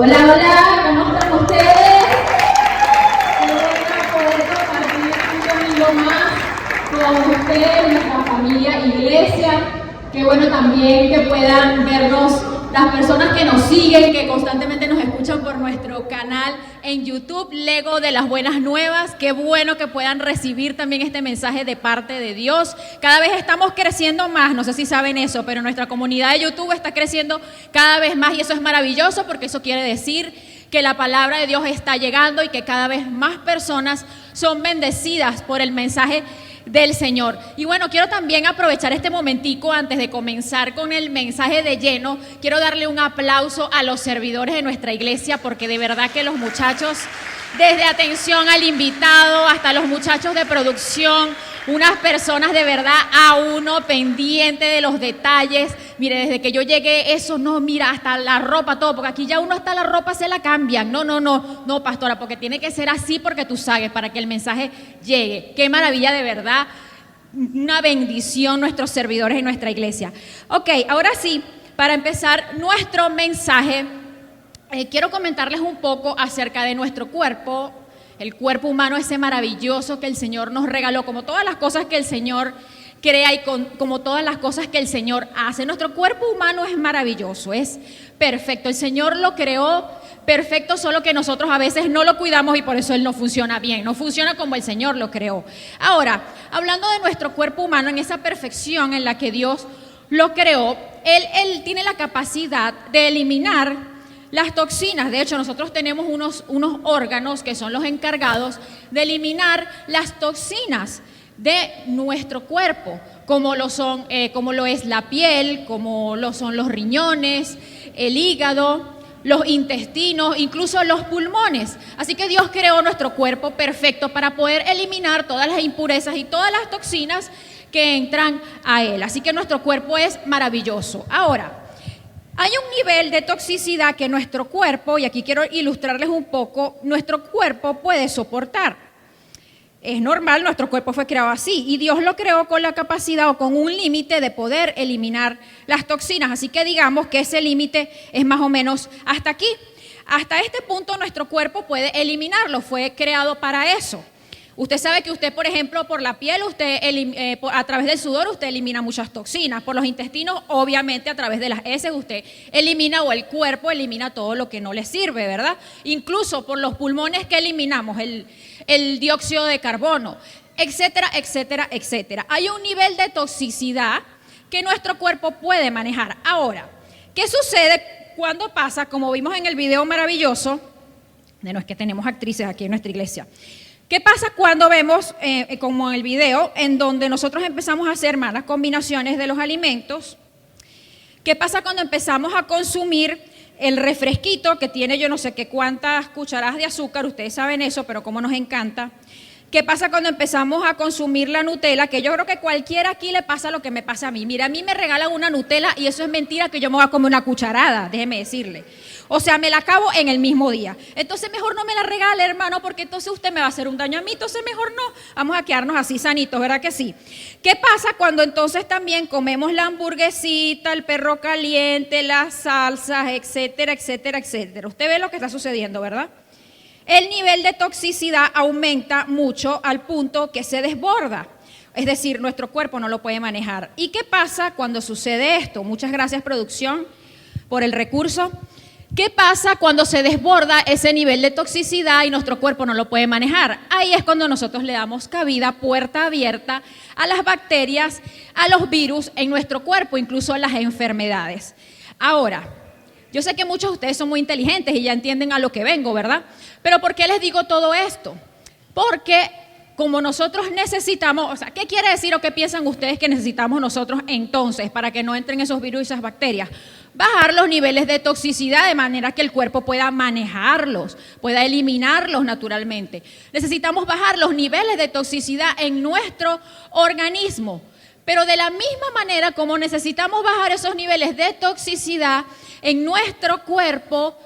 Hola, hola, ¿cómo están ustedes? Qué bueno poder compartir un domingo más con ustedes, nuestra familia Iglesia. Qué bueno también que puedan vernos las personas que nos siguen, que constantemente nos escuchan por nuestro canal en YouTube, Lego de las Buenas Nuevas. Qué bueno que puedan recibir también este mensaje de parte de Dios. Cada vez estamos creciendo más, no sé si saben eso, pero nuestra comunidad de YouTube está creciendo cada vez más y eso es maravilloso porque eso quiere decir que la palabra de Dios está llegando y que cada vez más personas son bendecidas por el mensaje del Señor. Y bueno, quiero también aprovechar este momentico antes de comenzar con el mensaje de lleno. Quiero darle un aplauso a los servidores de nuestra iglesia porque de verdad que los muchachos, desde atención al invitado hasta los muchachos de producción, unas personas de verdad a uno pendiente de los detalles. Mire, desde que yo llegué, eso no, mira, hasta la ropa, todo, porque aquí ya uno hasta la ropa se la cambian. No, pastora, porque tiene que ser así porque tú sabes, para que el mensaje llegue. Qué maravilla de verdad, una bendición nuestros servidores en nuestra iglesia. Ok, ahora sí, para empezar nuestro mensaje, quiero comentarles un poco acerca de nuestro cuerpo. El cuerpo humano ese maravilloso que el Señor nos regaló, como todas las cosas que el Señor crea y como todas las cosas que el Señor hace. Nuestro cuerpo humano es maravilloso, es perfecto. El Señor lo creó perfecto, solo que nosotros a veces no lo cuidamos y por eso Él no funciona bien, no funciona como el Señor lo creó. Ahora, hablando de nuestro cuerpo humano, en esa perfección en la que Dios lo creó, Él tiene la capacidad de eliminar las toxinas. De hecho, nosotros tenemos unos órganos que son los encargados de eliminar las toxinas de nuestro cuerpo, como lo es la piel, como lo son los riñones, el hígado, los intestinos, incluso los pulmones. Así que Dios creó nuestro cuerpo perfecto para poder eliminar todas las impurezas y todas las toxinas que entran a él. Así que nuestro cuerpo es maravilloso. Ahora, hay un nivel de toxicidad que nuestro cuerpo, y aquí quiero ilustrarles un poco, nuestro cuerpo puede soportar. Es normal, nuestro cuerpo fue creado así y Dios lo creó con la capacidad o con un límite de poder eliminar las toxinas. Así que digamos que ese límite es más o menos hasta aquí. Hasta este punto nuestro cuerpo puede eliminarlo, fue creado para eso. Usted sabe que usted, por ejemplo, por la piel, a través del sudor, usted elimina muchas toxinas. Por los intestinos, obviamente, a través de las heces, usted elimina o el cuerpo elimina todo lo que no le sirve, ¿verdad? Incluso por los pulmones que eliminamos, el dióxido de carbono, etcétera, etcétera, etcétera. Hay un nivel de toxicidad que nuestro cuerpo puede manejar. Ahora, ¿qué sucede cuando pasa, como vimos en el video maravilloso, no es que tenemos actrices aquí en nuestra iglesia? ¿Qué pasa cuando vemos, como en el video, en donde nosotros empezamos a hacer malas combinaciones de los alimentos? ¿Qué pasa cuando empezamos a consumir el refresquito que tiene yo no sé qué cuántas cucharadas de azúcar? Ustedes saben eso, pero como nos encanta. ¿Qué pasa cuando empezamos a consumir la Nutella? Que yo creo que cualquiera aquí le pasa lo que me pasa a mí. Mira, a mí me regalan una Nutella y eso es mentira que yo me voy a comer una cucharada, déjeme decirle. O sea, me la acabo en el mismo día. Entonces mejor no me la regale, hermano, porque entonces usted me va a hacer un daño a mí, entonces mejor no. Vamos a quedarnos así sanitos, ¿verdad que sí? ¿Qué pasa cuando entonces también comemos la hamburguesita, el perro caliente, las salsas, etcétera, etcétera, etcétera? Usted ve lo que está sucediendo, ¿verdad? El nivel de toxicidad aumenta mucho al punto que se desborda. Es decir, nuestro cuerpo no lo puede manejar. ¿Y qué pasa cuando sucede esto? Muchas gracias, producción, por el recurso. ¿Qué pasa cuando se desborda ese nivel de toxicidad y nuestro cuerpo no lo puede manejar? Ahí es cuando nosotros le damos cabida, puerta abierta a las bacterias, a los virus en nuestro cuerpo, incluso a las enfermedades. Ahora, yo sé que muchos de ustedes son muy inteligentes y ya entienden a lo que vengo, ¿verdad? Pero ¿por qué les digo todo esto? Porque como nosotros necesitamos, o sea, ¿qué quiere decir o qué piensan ustedes que necesitamos nosotros entonces para que no entren esos virus y esas bacterias? Bajar los niveles de toxicidad de manera que el cuerpo pueda manejarlos, pueda eliminarlos naturalmente. Necesitamos bajar los niveles de toxicidad en nuestro organismo. Pero de la misma manera como necesitamos bajar esos niveles de toxicidad en nuestro cuerpo,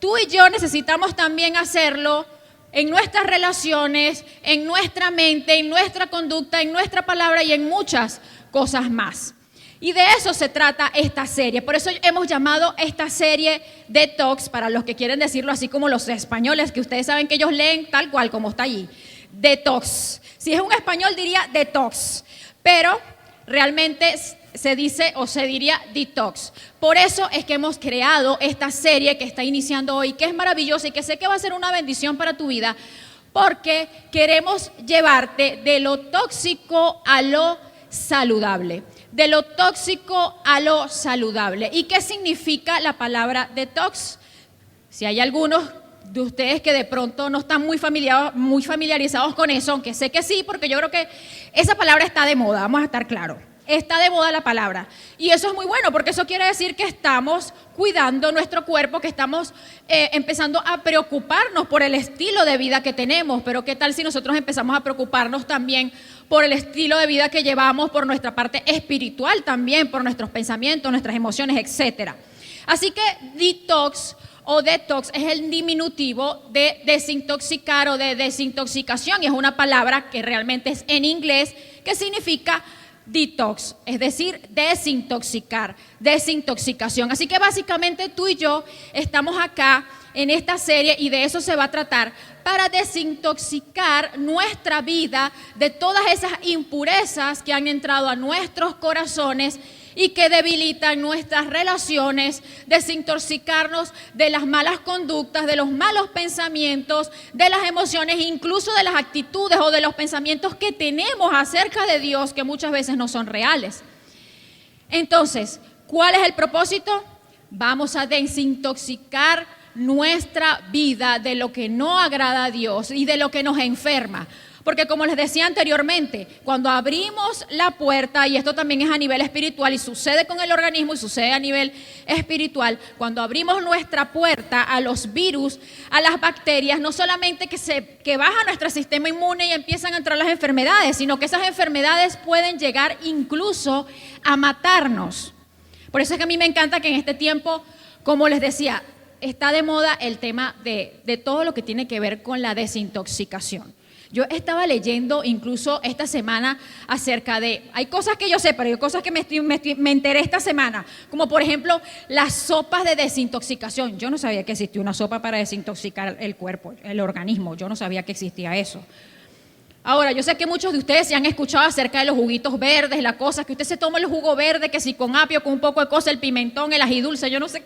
tú y yo necesitamos también hacerlo en nuestras relaciones, en nuestra mente, en nuestra conducta, en nuestra palabra y en muchas cosas más. Y de eso se trata esta serie. Por eso hemos llamado esta serie Detox, para los que quieren decirlo así como los españoles, que ustedes saben que ellos leen tal cual como está allí. Detox. Si es un español diría detox, pero realmente se dice o se diría detox. Por eso es que hemos creado esta serie que está iniciando hoy, que es maravillosa y que sé que va a ser una bendición para tu vida, porque queremos llevarte de lo tóxico a lo saludable. De lo tóxico a lo saludable. ¿Y qué significa la palabra detox? Si hay algunos de ustedes que de pronto no están muy familiarizados con eso, aunque sé que sí, porque yo creo que esa palabra está de moda, vamos a estar claros. Está de moda la palabra. Y eso es muy bueno, porque eso quiere decir que estamos cuidando nuestro cuerpo, que estamos empezando a preocuparnos por el estilo de vida que tenemos. Pero ¿qué tal si nosotros empezamos a preocuparnos también por el estilo de vida que llevamos, por nuestra parte espiritual también, por nuestros pensamientos, nuestras emociones, etcétera? Así que detox o detox es el diminutivo de desintoxicar o de desintoxicación, y es una palabra que realmente es en inglés, que significa detox, es decir, desintoxicar, desintoxicación. Así que básicamente tú y yo estamos acá en esta serie y de eso se va a tratar, para desintoxicar nuestra vida de todas esas impurezas que han entrado a nuestros corazones y que debilitan nuestras relaciones, desintoxicarnos de las malas conductas, de los malos pensamientos, de las emociones, incluso de las actitudes o de los pensamientos que tenemos acerca de Dios, que muchas veces no son reales. Entonces, ¿cuál es el propósito? Vamos a desintoxicar nuestra vida de lo que no agrada a Dios y de lo que nos enferma. Porque como les decía anteriormente, cuando abrimos la puerta, y esto también es a nivel espiritual y sucede con el organismo y sucede a nivel espiritual, cuando abrimos nuestra puerta a los virus, a las bacterias, no solamente que baja nuestro sistema inmune y empiezan a entrar las enfermedades, sino que esas enfermedades pueden llegar incluso a matarnos. Por eso es que a mí me encanta que en este tiempo, como les decía, está de moda el tema de todo lo que tiene que ver con la desintoxicación. Yo estaba leyendo incluso esta semana acerca de, hay cosas que yo sé, pero hay cosas que me enteré esta semana, como por ejemplo las sopas de desintoxicación. Yo no sabía que existía una sopa para desintoxicar el cuerpo, el organismo, yo no sabía que existía eso. Ahora, yo sé que muchos de ustedes se han escuchado acerca de los juguitos verdes, la cosa, que usted se toma el jugo verde, que si con apio, con un poco de cosa, el pimentón, el ají dulce, yo no sé,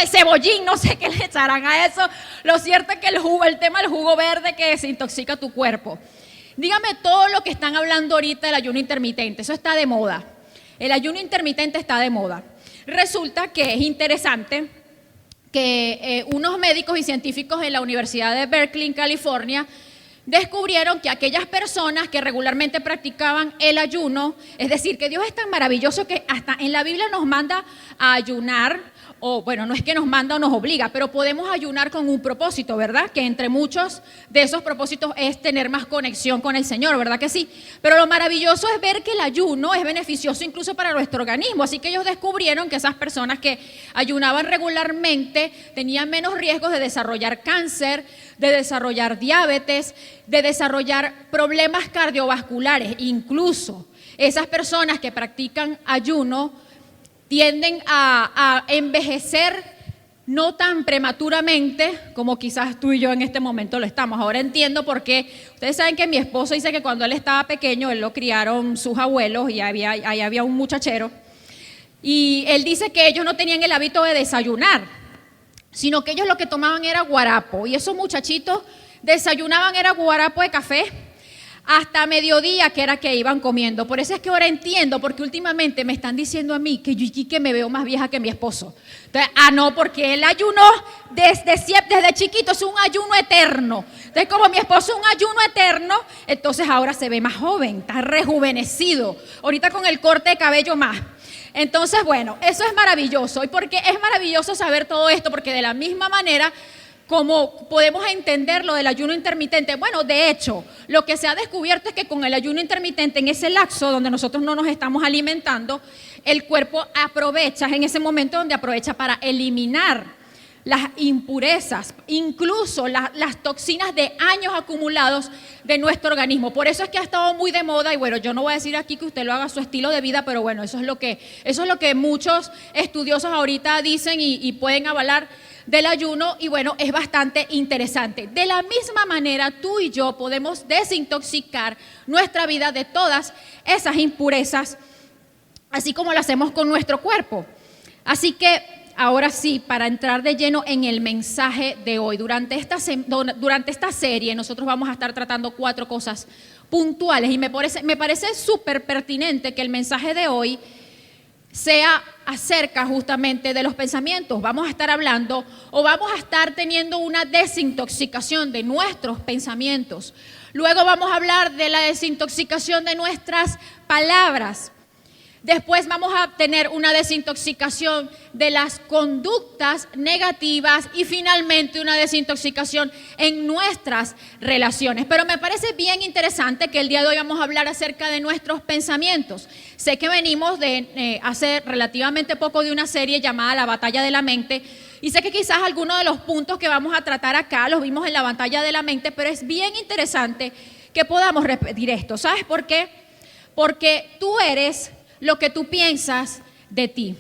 cebollín, no sé qué le echarán a eso. Lo cierto es que el tema del jugo verde que desintoxica tu cuerpo. Dígame todo lo que están hablando ahorita del ayuno intermitente, eso está de moda. El ayuno intermitente está de moda. Resulta que es interesante que unos médicos y científicos en la Universidad de Berkeley, en California, descubrieron que aquellas personas que regularmente practicaban el ayuno, es decir, que Dios es tan maravilloso que hasta en la Biblia nos manda a ayunar, o bueno, no es que nos manda o nos obliga, pero podemos ayunar con un propósito, ¿verdad? Que entre muchos de esos propósitos es tener más conexión con el Señor, ¿verdad que sí? Pero lo maravilloso es ver que el ayuno es beneficioso incluso para nuestro organismo, así que ellos descubrieron que esas personas que ayunaban regularmente tenían menos riesgos de desarrollar cáncer, de desarrollar diabetes, de desarrollar problemas cardiovasculares. Incluso esas personas que practican ayuno tienden a envejecer no tan prematuramente como quizás tú y yo en este momento lo estamos. Ahora entiendo por qué. Ustedes saben que mi esposo dice que cuando él estaba pequeño, él lo criaron sus abuelos y ahí había un muchachero. Y él dice que ellos no tenían el hábito de desayunar, sino que ellos lo que tomaban era guarapo. Y esos muchachitos desayunaban era guarapo de café hasta mediodía, que era que iban comiendo. Por eso es que ahora entiendo, porque últimamente me están diciendo a mí que yo que me veo más vieja que mi esposo. Entonces, no, porque el ayuno desde chiquito es un ayuno eterno. Entonces, como mi esposo es un ayuno eterno, entonces ahora se ve más joven, está rejuvenecido. Ahorita con el corte de cabello más. Entonces, bueno, eso es maravilloso. ¿Y por qué es maravilloso saber todo esto? Porque de la misma manera como podemos entender lo del ayuno intermitente, bueno, de hecho, lo que se ha descubierto es que con el ayuno intermitente, en ese lapso donde nosotros no nos estamos alimentando, el cuerpo aprovecha, en ese momento donde aprovecha para eliminar las impurezas, incluso las toxinas de años acumulados de nuestro organismo. Por eso es que ha estado muy de moda, y bueno, yo no voy a decir aquí que usted lo haga a su estilo de vida, pero bueno, eso es lo que muchos estudiosos ahorita dicen y pueden avalar del ayuno, y bueno, es bastante interesante. De la misma manera, tú y yo podemos desintoxicar nuestra vida de todas esas impurezas, así como lo hacemos con nuestro cuerpo. Así que ahora sí, para entrar de lleno en el mensaje de hoy, durante esta serie nosotros vamos a estar tratando 4 cosas puntuales, y me parece súper pertinente que el mensaje de hoy sea acerca justamente de los pensamientos. Vamos a estar hablando, o vamos a estar teniendo una desintoxicación de nuestros pensamientos. Luego vamos a hablar de la desintoxicación de nuestras palabras. Después vamos a tener una desintoxicación de las conductas negativas, y finalmente una desintoxicación en nuestras relaciones. Pero me parece bien interesante que el día de hoy vamos a hablar acerca de nuestros pensamientos. Sé que venimos de hace relativamente poco de una serie llamada La Batalla de la Mente, y sé que quizás algunos de los puntos que vamos a tratar acá los vimos en la Batalla de la Mente, pero es bien interesante que podamos repetir esto. ¿Sabes por qué? Porque tú eres lo que tú piensas de ti.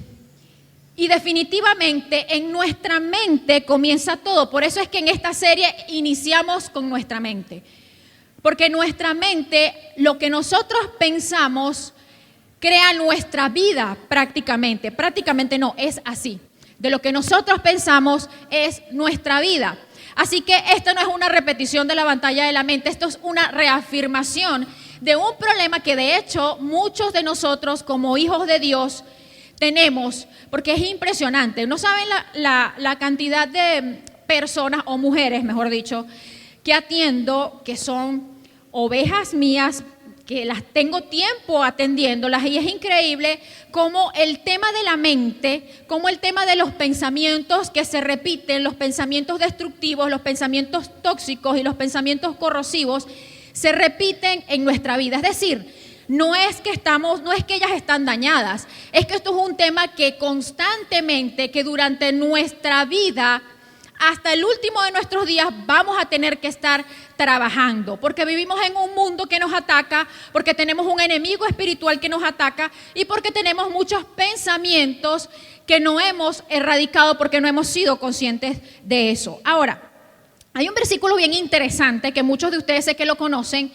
Y definitivamente en nuestra mente comienza todo. Por eso es que en esta serie iniciamos con nuestra mente. Porque nuestra mente, lo que nosotros pensamos, crea nuestra vida prácticamente. Prácticamente no, es así. De lo que nosotros pensamos es nuestra vida. Así que esto no es una repetición de la batalla de la mente, esto es una reafirmación de un problema que de hecho muchos de nosotros como hijos de Dios tenemos, porque es impresionante. No saben la cantidad de personas, o mujeres mejor dicho, que atiendo, que son ovejas mías, que las tengo tiempo atendiéndolas, y es increíble cómo el tema de la mente, cómo el tema de los pensamientos que se repiten, los pensamientos destructivos, los pensamientos tóxicos y los pensamientos corrosivos se repiten en nuestra vida. Es decir, no es que ellas están dañadas, es que esto es un tema que constantemente, que durante nuestra vida, hasta el último de nuestros días, vamos a tener que estar trabajando, porque vivimos en un mundo que nos ataca, porque tenemos un enemigo espiritual que nos ataca, y porque tenemos muchos pensamientos que no hemos erradicado porque no hemos sido conscientes de eso. Ahora, hay un versículo bien interesante que muchos de ustedes sé que lo conocen,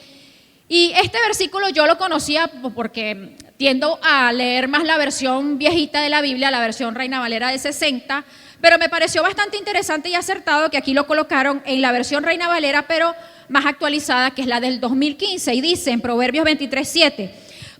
y este versículo yo lo conocía porque tiendo a leer más la versión viejita de la Biblia, la versión Reina Valera de 60, pero me pareció bastante interesante y acertado que aquí lo colocaron en la versión Reina Valera, pero más actualizada, que es la del 2015, y dice en Proverbios 23:7,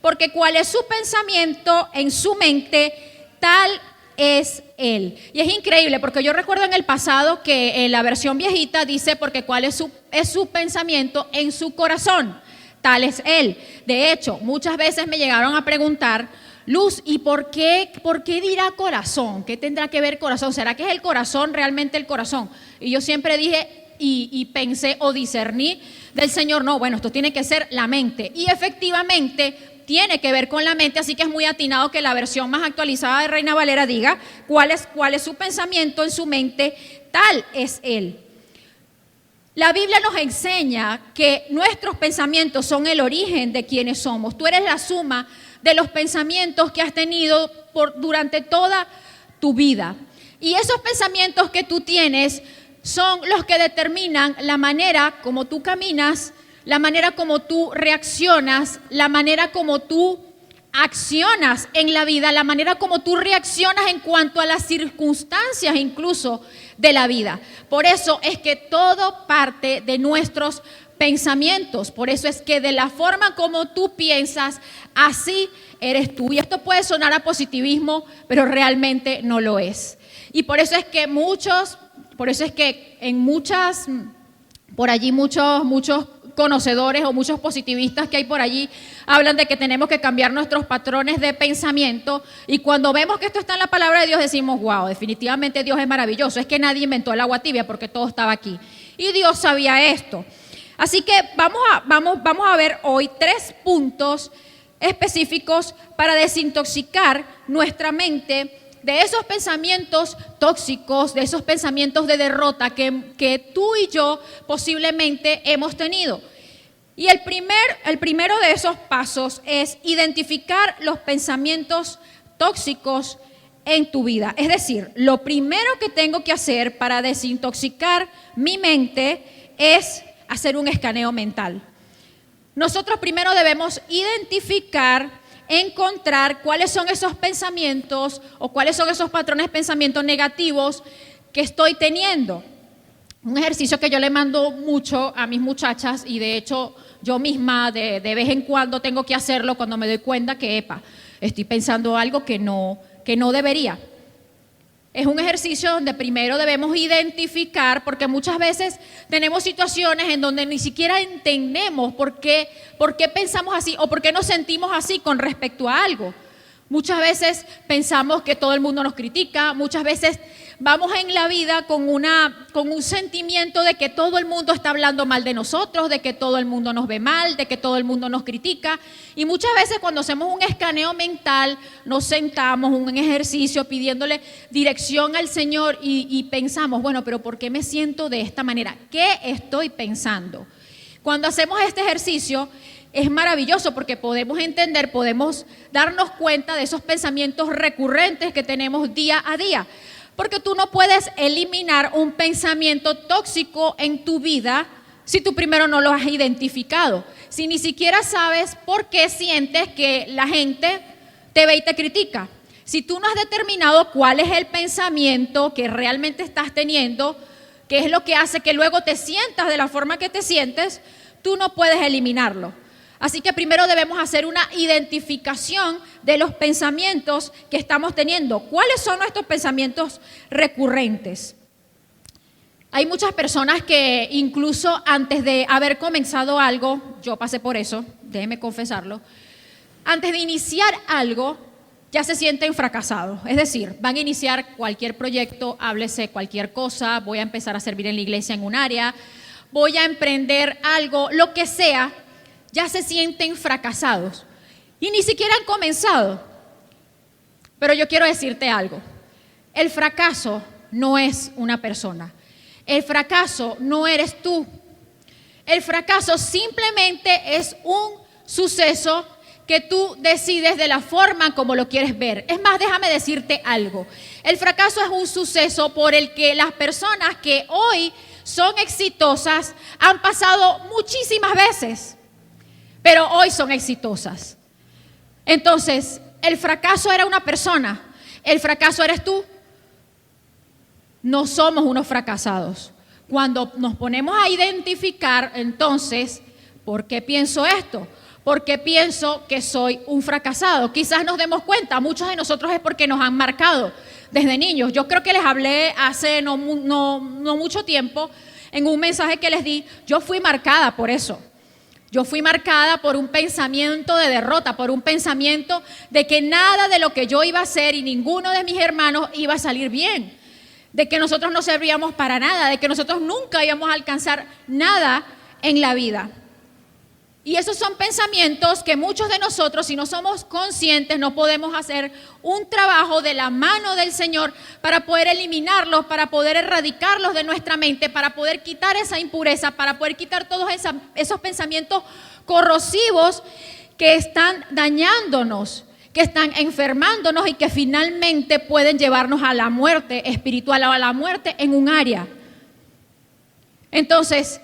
porque cuál es su pensamiento en su mente, tal es él. Y es increíble, porque yo recuerdo en el pasado que en la versión viejita dice, porque cuál es su pensamiento en su corazón, tal es él. De hecho, muchas veces me llegaron a preguntar: Luz, ¿y por qué dirá corazón? ¿Qué tendrá que ver corazón? ¿Será que es el corazón realmente el corazón? Y yo siempre dije y pensé o discerní del Señor, no, bueno, esto tiene que ser la mente. Y efectivamente tiene que ver con la mente, así que es muy atinado que la versión más actualizada de Reina Valera diga cuál es su pensamiento en su mente, tal es él. La Biblia nos enseña que nuestros pensamientos son el origen de quienes somos. Tú eres la suma de los pensamientos que has tenido durante toda tu vida. Y esos pensamientos que tú tienes son los que determinan la manera como tú caminas, la manera como tú reaccionas, la manera como tú accionas en la vida, la manera como tú reaccionas en cuanto a las circunstancias incluso de la vida. Por eso es que todo parte de nuestros pensamientos. Por eso es que de la forma como tú piensas, así eres tú. Y esto puede sonar a positivismo, pero realmente no lo es. Y por eso es que muchos conocedores o muchos positivistas que hay por allí hablan de que tenemos que cambiar nuestros patrones de pensamiento, y cuando vemos que esto está en la palabra de Dios decimos, wow, definitivamente Dios es maravilloso. Es que nadie inventó el agua tibia porque todo estaba aquí y Dios sabía esto. Así que vamos a ver hoy 3 puntos específicos para desintoxicar nuestra mente de esos pensamientos tóxicos, de esos pensamientos de derrota que tú y yo posiblemente hemos tenido. Y el primero de esos pasos es identificar los pensamientos tóxicos en tu vida. Es decir, lo primero que tengo que hacer para desintoxicar mi mente es hacer un escaneo mental. Nosotros primero debemos identificar, encontrar cuáles son esos pensamientos o cuáles son esos patrones de pensamiento negativos que estoy teniendo. Un ejercicio que yo le mando mucho a mis muchachas y de hecho yo misma de vez en cuando tengo que hacerlo cuando me doy cuenta que, estoy pensando algo que no debería. Es un ejercicio donde primero debemos identificar, porque muchas veces tenemos situaciones en donde ni siquiera entendemos por qué pensamos así o por qué nos sentimos así con respecto a algo. Muchas veces pensamos que todo el mundo nos critica, muchas veces vamos en la vida con un sentimiento de que todo el mundo está hablando mal de nosotros, de que todo el mundo nos ve mal, de que todo el mundo nos critica. Y muchas veces cuando hacemos un escaneo mental, nos sentamos, un ejercicio pidiéndole dirección al Señor y pensamos, bueno, pero ¿por qué me siento de esta manera? ¿Qué estoy pensando? Cuando hacemos este ejercicio, es maravilloso porque podemos entender, podemos darnos cuenta de esos pensamientos recurrentes que tenemos día a día. Porque tú no puedes eliminar un pensamiento tóxico en tu vida si tú primero no lo has identificado. Si ni siquiera sabes por qué sientes que la gente te ve y te critica. Si tú no has determinado cuál es el pensamiento que realmente estás teniendo, qué es lo que hace que luego te sientas de la forma que te sientes, tú no puedes eliminarlo. Así que primero debemos hacer una identificación de los pensamientos que estamos teniendo. ¿Cuáles son nuestros pensamientos recurrentes? Hay muchas personas que incluso antes de haber comenzado algo, yo pasé por eso, déjenme confesarlo, antes de iniciar algo ya se sienten fracasados. Es decir, van a iniciar cualquier proyecto, háblese cualquier cosa, voy a empezar a servir en la iglesia en un área, voy a emprender algo, lo que sea, ya se sienten fracasados y ni siquiera han comenzado. Pero yo quiero decirte algo, el fracaso no es una persona, el fracaso no eres tú, el fracaso simplemente es un suceso que tú decides de la forma como lo quieres ver. Es más, déjame decirte algo, el fracaso es un suceso por el que las personas que hoy son exitosas han pasado muchísimas veces, pero hoy son exitosas. Entonces, el fracaso era una persona, el fracaso eres tú. No somos unos fracasados. Cuando nos ponemos a identificar, entonces, ¿por qué pienso esto? ¿Por qué pienso que soy un fracasado? Quizás nos demos cuenta, muchos de nosotros es porque nos han marcado desde niños. Yo creo que les hablé hace no mucho tiempo en un mensaje que les di. Yo fui marcada por eso. Yo fui marcada por un pensamiento de derrota, por un pensamiento de que nada de lo que yo iba a hacer y ninguno de mis hermanos iba a salir bien, de que nosotros no servíamos para nada, de que nosotros nunca íbamos a alcanzar nada en la vida. Y esos son pensamientos que muchos de nosotros, si no somos conscientes, no podemos hacer un trabajo de la mano del Señor para poder eliminarlos, para poder erradicarlos de nuestra mente, para poder quitar esa impureza, para poder quitar todos esos pensamientos corrosivos que están dañándonos, que están enfermándonos y que finalmente pueden llevarnos a la muerte espiritual o a la muerte en un área. Entonces,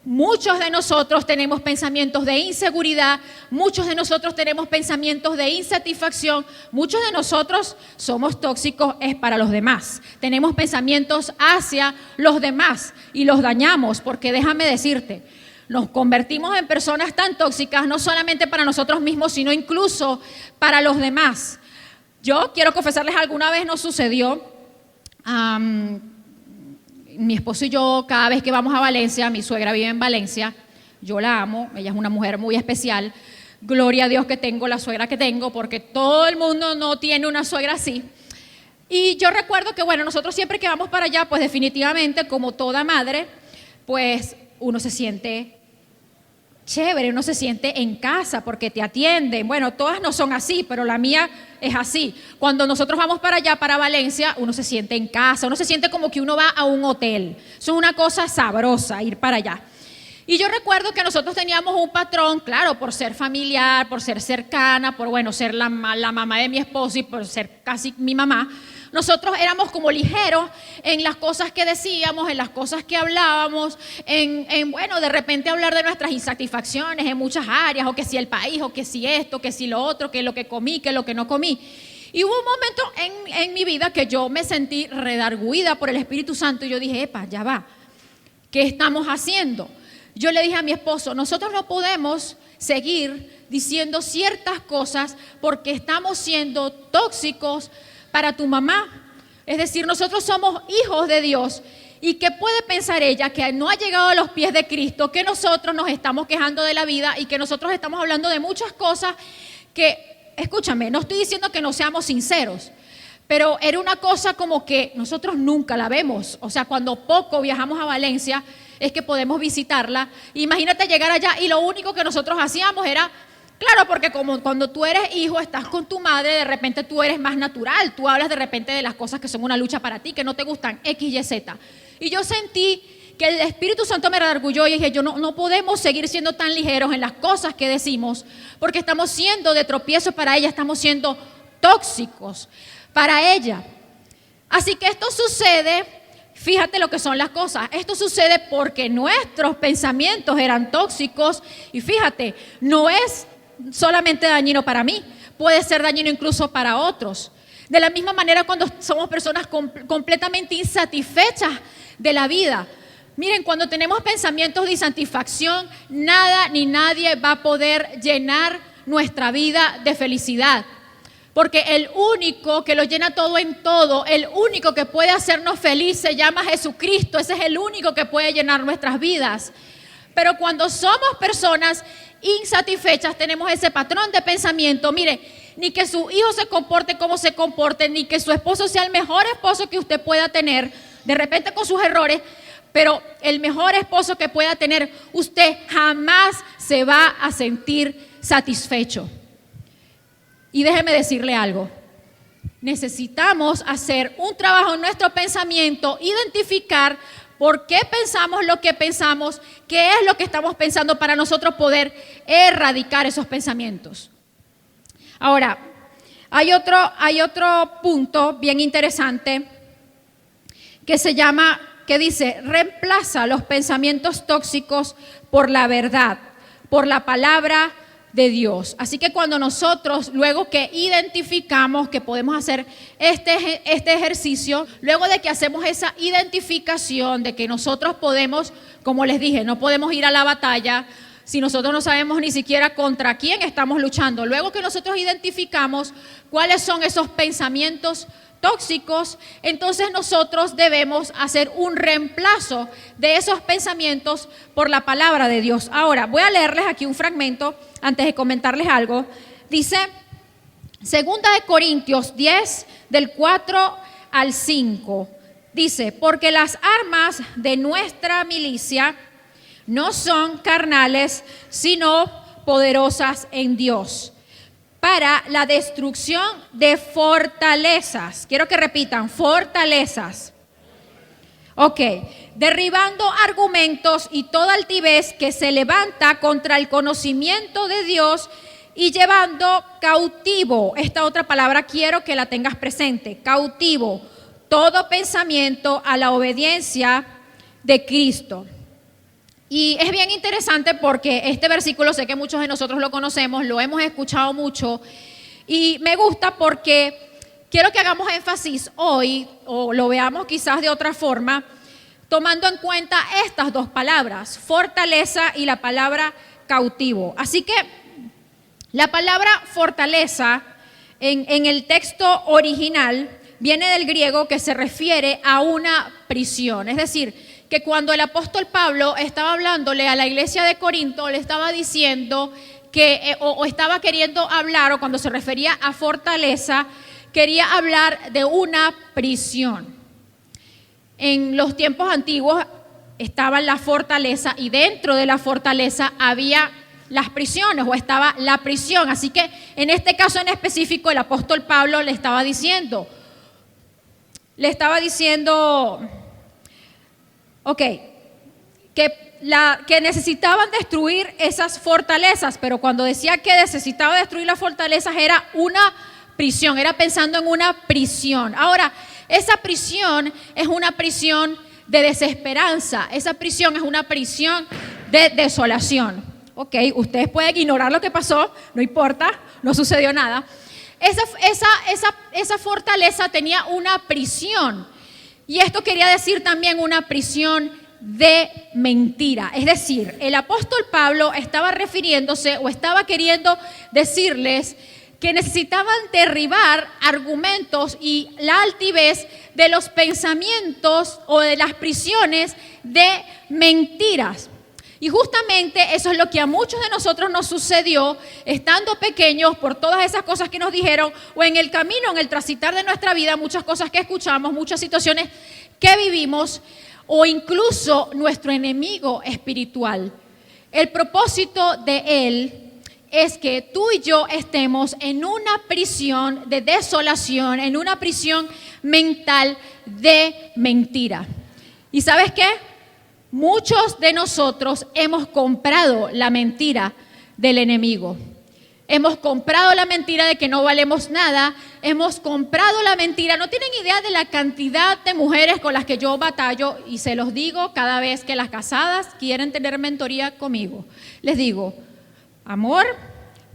muchos de nosotros tenemos pensamientos de inseguridad, muchos de nosotros tenemos pensamientos de insatisfacción, muchos de nosotros somos tóxicos es para los demás. Tenemos pensamientos hacia los demás y los dañamos porque déjame decirte, nos convertimos en personas tan tóxicas no solamente para nosotros mismos, sino incluso para los demás. Yo quiero confesarles, alguna vez nos sucedió, mi esposo y yo, cada vez que vamos a Valencia, mi suegra vive en Valencia, yo la amo, ella es una mujer muy especial, gloria a Dios que tengo la suegra que tengo, porque todo el mundo no tiene una suegra así. Y yo recuerdo que, bueno, nosotros siempre que vamos para allá, pues definitivamente, como toda madre, pues uno se siente chévere, uno se siente en casa porque te atienden. Bueno, todas no son así, pero la mía es así. Cuando nosotros vamos para allá, para Valencia, uno se siente en casa, uno se siente como que uno va a un hotel. Es una cosa sabrosa ir para allá. Y yo recuerdo que nosotros teníamos un patrón, claro, por ser familiar, por ser cercana, por, bueno, ser la mamá de mi esposo y por ser casi mi mamá. Nosotros éramos como ligeros en las cosas que decíamos, en las cosas que hablábamos, bueno, de repente hablar de nuestras insatisfacciones en muchas áreas, o que si el país, o que si esto, que si lo otro, que lo que comí, que lo que no comí. Y hubo un momento en mi vida que yo me sentí redarguida por el Espíritu Santo y yo dije, epa, ya va, ¿qué estamos haciendo? Yo le dije a mi esposo, nosotros no podemos seguir diciendo ciertas cosas porque estamos siendo tóxicos para tu mamá. Es decir, nosotros somos hijos de Dios. ¿Y qué puede pensar ella que no ha llegado a los pies de Cristo, que nosotros nos estamos quejando de la vida y que nosotros estamos hablando de muchas cosas que, escúchame, no estoy diciendo que no seamos sinceros, pero era una cosa como que nosotros nunca la vemos. O sea, cuando poco viajamos a Valencia es que podemos visitarla. Imagínate llegar allá y lo único que nosotros hacíamos era, claro, porque como cuando tú eres hijo, estás con tu madre, de repente tú eres más natural, tú hablas de repente de las cosas que son una lucha para ti, que no te gustan, X, Y, Z. Y yo sentí que el Espíritu Santo me redarguyó y dije, no podemos seguir siendo tan ligeros en las cosas que decimos, porque estamos siendo de tropiezo para ella, estamos siendo tóxicos para ella. Así que esto sucede, fíjate lo que son las cosas, esto sucede porque nuestros pensamientos eran tóxicos y fíjate, no es solamente dañino para mí, puede ser dañino incluso para otros. De la misma manera cuando somos personas completamente insatisfechas de la vida. Miren, cuando tenemos pensamientos de insatisfacción, nada ni nadie va a poder llenar nuestra vida de felicidad. Porque el único que lo llena todo en todo, el único que puede hacernos feliz se llama Jesucristo. Ese es el único que puede llenar nuestras vidas. Pero cuando somos personas insatisfechas, tenemos ese patrón de pensamiento. Mire, ni que su hijo se comporte como se comporte, ni que su esposo sea el mejor esposo que usted pueda tener, de repente con sus errores, pero el mejor esposo que pueda tener, usted jamás se va a sentir satisfecho. Y déjeme decirle algo, necesitamos hacer un trabajo en nuestro pensamiento, identificar por qué pensamos lo que pensamos, qué es lo que estamos pensando para nosotros poder erradicar esos pensamientos. Ahora, hay otro punto bien interesante que dice, reemplaza los pensamientos tóxicos por la verdad, por la palabra de Dios. Así que cuando nosotros, luego que identificamos que podemos hacer este ejercicio, luego de que hacemos esa identificación de que nosotros podemos, como les dije, no podemos ir a la batalla si nosotros no sabemos ni siquiera contra quién estamos luchando. Luego que nosotros identificamos cuáles son esos pensamientos tóxicos, entonces nosotros debemos hacer un reemplazo de esos pensamientos por la palabra de Dios. Ahora, voy a leerles aquí un fragmento antes de comentarles algo. Dice, 2 Corintios 10, del 4 al 5. Dice, porque las armas de nuestra milicia no son carnales, sino poderosas en Dios, para la destrucción de fortalezas. Quiero que repitan, fortalezas. Ok, derribando argumentos y toda altivez que se levanta contra el conocimiento de Dios y llevando cautivo, esta otra palabra quiero que la tengas presente, cautivo, todo pensamiento a la obediencia de Cristo. Y es bien interesante porque este versículo sé que muchos de nosotros lo conocemos, lo hemos escuchado mucho y me gusta porque quiero que hagamos énfasis hoy o lo veamos quizás de otra forma, tomando en cuenta estas dos palabras, fortaleza y la palabra cautivo. Así que la palabra fortaleza en el texto original viene del griego que se refiere a una prisión, es decir, que cuando el apóstol Pablo estaba hablándole a la iglesia de Corinto, le estaba diciendo que, o estaba queriendo hablar, o cuando se refería a fortaleza, quería hablar de una prisión. En los tiempos antiguos, estaba la fortaleza y dentro de la fortaleza había las prisiones o estaba la prisión. Así que en este caso en específico el apóstol Pablo le estaba diciendo, ok, que necesitaban destruir esas fortalezas, pero cuando decía que necesitaba destruir las fortalezas era una prisión, era pensando en una prisión. Ahora, esa prisión es una prisión de desesperanza, esa prisión es una prisión de desolación. Ok, ustedes pueden ignorar lo que pasó, no importa, no sucedió nada. Esa fortaleza tenía una prisión, y esto quería decir también una prisión de mentira. Es decir, el apóstol Pablo estaba refiriéndose o estaba queriendo decirles que necesitaban derribar argumentos y la altivez de los pensamientos o de las prisiones de mentiras. Y justamente eso es lo que a muchos de nosotros nos sucedió estando pequeños por todas esas cosas que nos dijeron o en el camino, en el transitar de nuestra vida, muchas cosas que escuchamos, muchas situaciones que vivimos o incluso nuestro enemigo espiritual. El propósito de él es que tú y yo estemos en una prisión de desolación, en una prisión mental de mentira. ¿Y sabes qué? Muchos de nosotros hemos comprado la mentira del enemigo. Hemos comprado la mentira de que no valemos nada. Hemos comprado la mentira. No tienen idea de la cantidad de mujeres con las que yo batallo, y se los digo cada vez que las casadas quieren tener mentoría conmigo. Les digo, amor,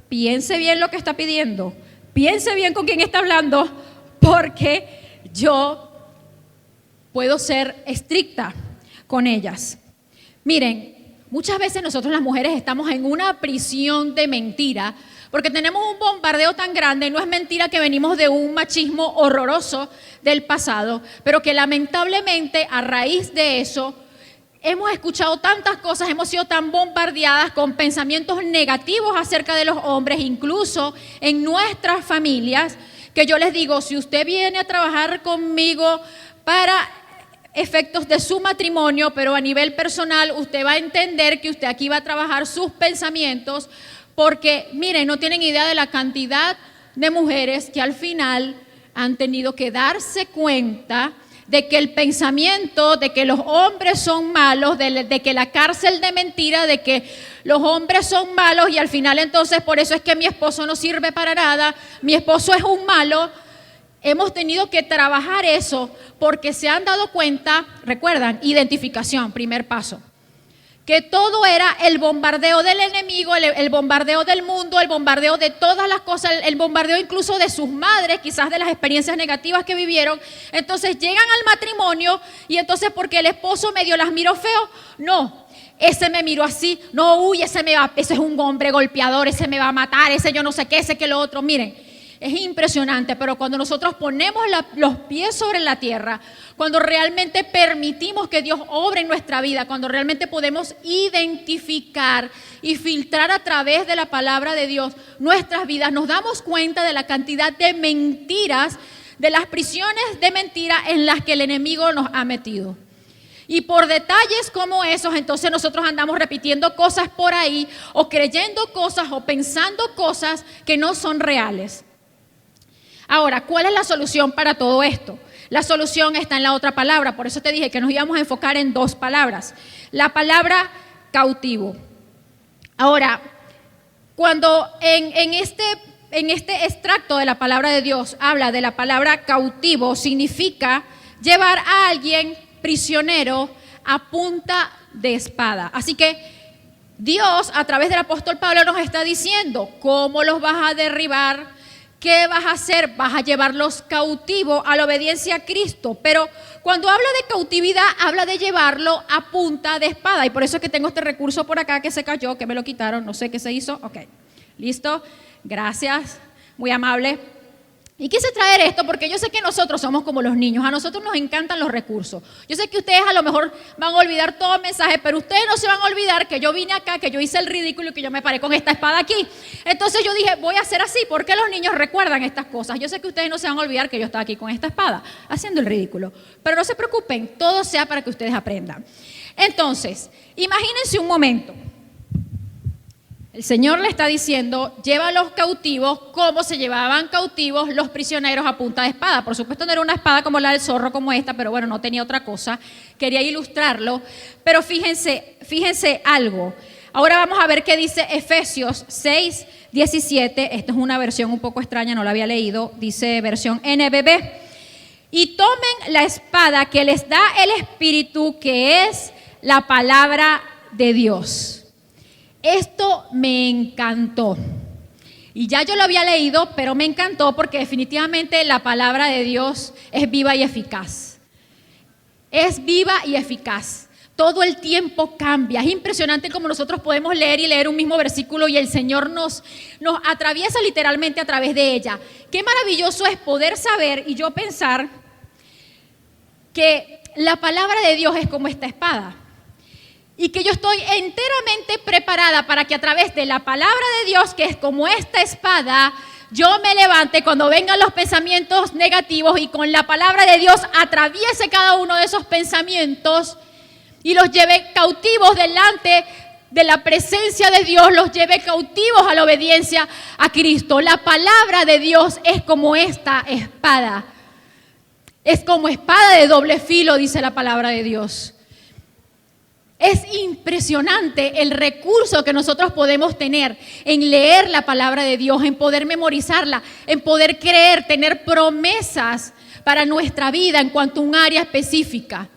piense bien lo que está pidiendo. Piense bien con quién está hablando, porque yo puedo ser estricta con ellas. Miren, muchas veces nosotros las mujeres estamos en una prisión de mentira porque tenemos un bombardeo tan grande. No es mentira que venimos de un machismo horroroso del pasado, pero que lamentablemente a raíz de eso hemos escuchado tantas cosas, hemos sido tan bombardeadas con pensamientos negativos acerca de los hombres, incluso en nuestras familias, que yo les digo, si usted viene a trabajar conmigo para efectos de su matrimonio, pero a nivel personal usted va a entender que usted aquí va a trabajar sus pensamientos, porque miren, no tienen idea de la cantidad de mujeres que al final han tenido que darse cuenta de que el pensamiento de que los hombres son malos, de que la cárcel de mentira, de que los hombres son malos, y al final entonces por eso es que mi esposo no sirve para nada, mi esposo es un malo. Hemos tenido que trabajar eso porque se han dado cuenta, recuerdan, identificación, primer paso, que todo era el bombardeo del enemigo, el bombardeo del mundo, el bombardeo de todas las cosas, el bombardeo incluso de sus madres, quizás de las experiencias negativas que vivieron. Entonces llegan al matrimonio y entonces porque el esposo medio las miró feo, no, ese me miró así, no, uy, ese es un hombre golpeador, ese me va a matar, ese yo no sé qué, ese que lo otro. Miren, es impresionante, pero cuando nosotros ponemos los pies sobre la tierra, cuando realmente permitimos que Dios obre en nuestra vida, cuando realmente podemos identificar y filtrar a través de la palabra de Dios nuestras vidas, nos damos cuenta de la cantidad de mentiras, de las prisiones de mentira en las que el enemigo nos ha metido. Y por detalles como esos, entonces nosotros andamos repitiendo cosas por ahí, o creyendo cosas, o pensando cosas que no son reales. Ahora, ¿cuál es la solución para todo esto? La solución está en la otra palabra, por eso te dije que nos íbamos a enfocar en dos palabras. La palabra cautivo. Ahora, cuando en este extracto de la palabra de Dios habla de la palabra cautivo, significa llevar a alguien prisionero a punta de espada. Así que Dios, a través del apóstol Pablo, nos está diciendo cómo los vas a derribar. ¿Qué vas a hacer? Vas a llevarlos cautivos a la obediencia a Cristo. Pero cuando habla de cautividad, habla de llevarlo a punta de espada. Y por eso es que tengo este recurso por acá que se cayó, que me lo quitaron, no sé qué se hizo. Ok, listo, gracias, muy amable. Y quise traer esto porque yo sé que nosotros somos como los niños, a nosotros nos encantan los recursos. Yo sé que ustedes a lo mejor van a olvidar todo el mensaje, pero ustedes no se van a olvidar que yo vine acá, que yo hice el ridículo y que yo me paré con esta espada aquí. Entonces yo dije, voy a hacer así, porque los niños recuerdan estas cosas. Yo sé que ustedes no se van a olvidar que yo estaba aquí con esta espada, haciendo el ridículo. Pero no se preocupen, todo sea para que ustedes aprendan. Entonces, imagínense un momento. El Señor le está diciendo, lleva a los cautivos como se llevaban cautivos los prisioneros a punta de espada. Por supuesto no era una espada como la del zorro, como esta, pero bueno, no tenía otra cosa. Quería ilustrarlo, pero fíjense algo. Ahora vamos a ver qué dice Efesios 6, 17. Esta es una versión un poco extraña, no la había leído. Dice versión NBB. Y tomen la espada que les da el Espíritu, que es la palabra de Dios. Esto me encantó. Y ya yo lo había leído, pero me encantó porque definitivamente la palabra de Dios es viva y eficaz. Es viva y eficaz. Todo el tiempo cambia. Es impresionante como nosotros podemos leer y leer un mismo versículo y el Señor nos atraviesa literalmente a través de ella. Qué maravilloso es poder saber y yo pensar que la palabra de Dios es como esta espada. Y que yo estoy enteramente preparada para que a través de la palabra de Dios, que es como esta espada, yo me levante cuando vengan los pensamientos negativos y con la palabra de Dios atraviese cada uno de esos pensamientos y los lleve cautivos delante de la presencia de Dios, los lleve cautivos a la obediencia a Cristo. La palabra de Dios es como esta espada. Es como espada de doble filo, dice la palabra de Dios. Es impresionante el recurso que nosotros podemos tener en leer la palabra de Dios, en poder memorizarla, en poder creer, tener promesas para nuestra vida en cuanto a un área específica.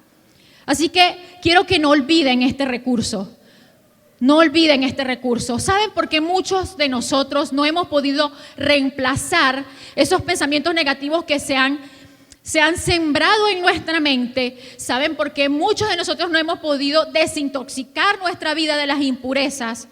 Así que quiero que no olviden este recurso. No olviden este recurso. ¿Saben por qué muchos de nosotros no hemos podido reemplazar esos pensamientos negativos que se han sembrado en nuestra mente? ¿Saben por qué muchos de nosotros no hemos podido desintoxicar nuestra vida de las impurezas,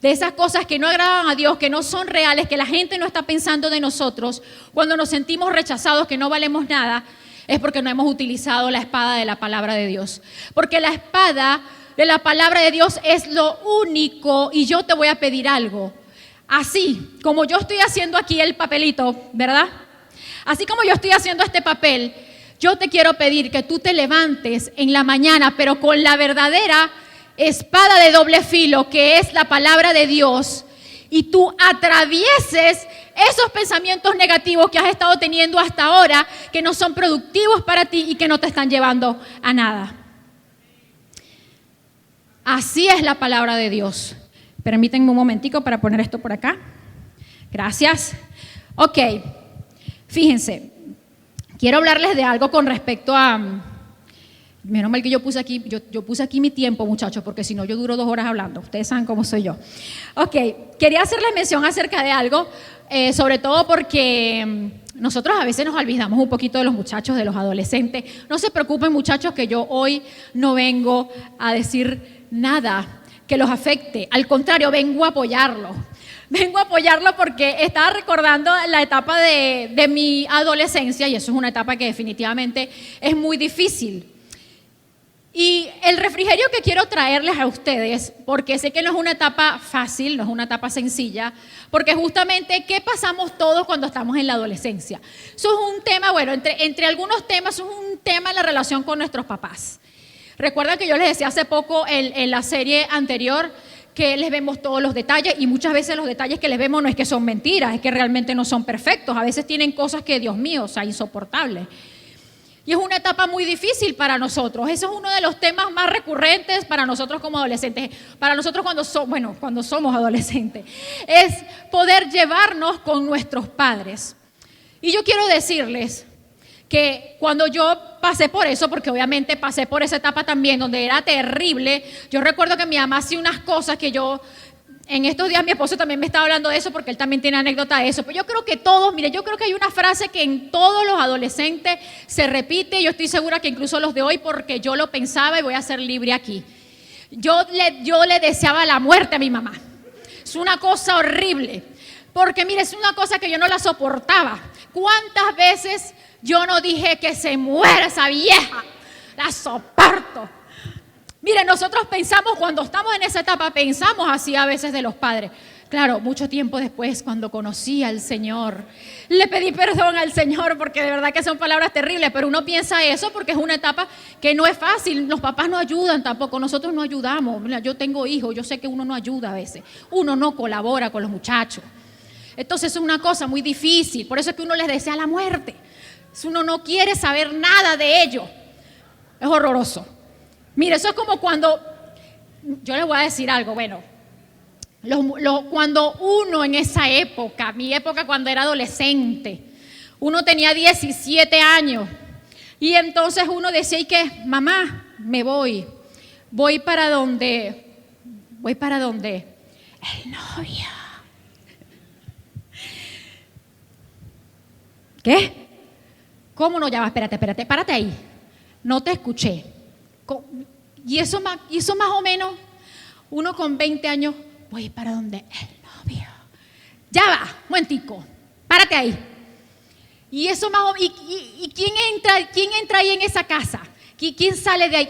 de esas cosas que no agradan a Dios, que no son reales, que la gente no está pensando de nosotros, cuando nos sentimos rechazados, que no valemos nada? Es porque no hemos utilizado la espada de la palabra de Dios. Porque la espada de la palabra de Dios es lo único, y yo te voy a pedir algo. Así como yo estoy haciendo aquí el papelito, ¿verdad? Así como yo estoy haciendo este papel, yo te quiero pedir que tú te levantes en la mañana, pero con la verdadera espada de doble filo, que es la palabra de Dios, y tú atravieses esos pensamientos negativos que has estado teniendo hasta ahora, que no son productivos para ti y que no te están llevando a nada. Así es la palabra de Dios. Permítanme un momentico para poner esto por acá. Gracias. Ok. Fíjense, quiero hablarles de algo con respecto a, menos mal que yo puse aquí mi tiempo, muchachos, porque si no yo duro 2 horas hablando, ustedes saben cómo soy yo. Ok, quería hacerles mención acerca de algo, sobre todo porque nosotros a veces nos olvidamos un poquito de los muchachos, de los adolescentes. No se preocupen, muchachos, que yo hoy no vengo a decir nada que los afecte, al contrario, vengo a apoyarlos. Vengo a apoyarlo porque estaba recordando la etapa de mi adolescencia, y eso es una etapa que definitivamente es muy difícil. Y el refrigerio que quiero traerles a ustedes, porque sé que no es una etapa fácil, no es una etapa sencilla, porque justamente, ¿qué pasamos todos cuando estamos en la adolescencia? Eso es un tema, bueno, entre algunos temas, es un tema en la relación con nuestros papás. Recuerdan que yo les decía hace poco en la serie anterior que les vemos todos los detalles, y muchas veces los detalles que les vemos no es que son mentiras, es que realmente no son perfectos. A veces tienen cosas que, Dios mío, o sea, insoportables. Y es una etapa muy difícil para nosotros. Ese es uno de los temas más recurrentes para nosotros como adolescentes. Para nosotros cuando somos adolescentes. Es poder llevarnos con nuestros padres. Y yo quiero decirles que cuando yo pasé por eso, porque obviamente pasé por esa etapa también, donde era terrible, yo recuerdo que mi mamá hacía unas cosas que en estos días mi esposo también me estaba hablando de eso, porque él también tiene anécdota de eso, pero yo creo que todos, yo creo que hay una frase que en todos los adolescentes se repite, yo estoy segura que incluso los de hoy, porque yo lo pensaba y voy a ser libre aquí. Yo le deseaba la muerte a mi mamá. Es una cosa horrible, porque mire, es una cosa que yo no la soportaba. ¿Cuántas veces yo no dije que se muera esa vieja? La soporto. Mire, nosotros pensamos, cuando estamos en esa etapa, pensamos así a veces de los padres. Claro, mucho tiempo después, cuando conocí al Señor, le pedí perdón al Señor porque de verdad que son palabras terribles, pero uno piensa eso porque es una etapa que no es fácil. Los papás no ayudan tampoco, nosotros no ayudamos. Mira, yo tengo hijos, yo sé que uno no ayuda a veces, uno no colabora con los muchachos. Entonces es una cosa muy difícil, por eso es que uno les desea la muerte. Uno no quiere saber nada de ellos, es horroroso. Mire, eso es como cuando, yo les voy a decir algo, bueno, cuando uno en esa época, mi época cuando era adolescente, uno tenía 17 años y entonces uno decía, ¿y qué? Mamá, me voy para donde el novio. ¿Qué? ¿Cómo no? Ya va, espérate, párate ahí. No te escuché. Y eso más o menos, uno con 20 años, voy para donde el novio. Ya va, momentico, párate ahí. Y eso más o menos, ¿y quién entra ahí en esa casa? ¿Quién sale de ahí?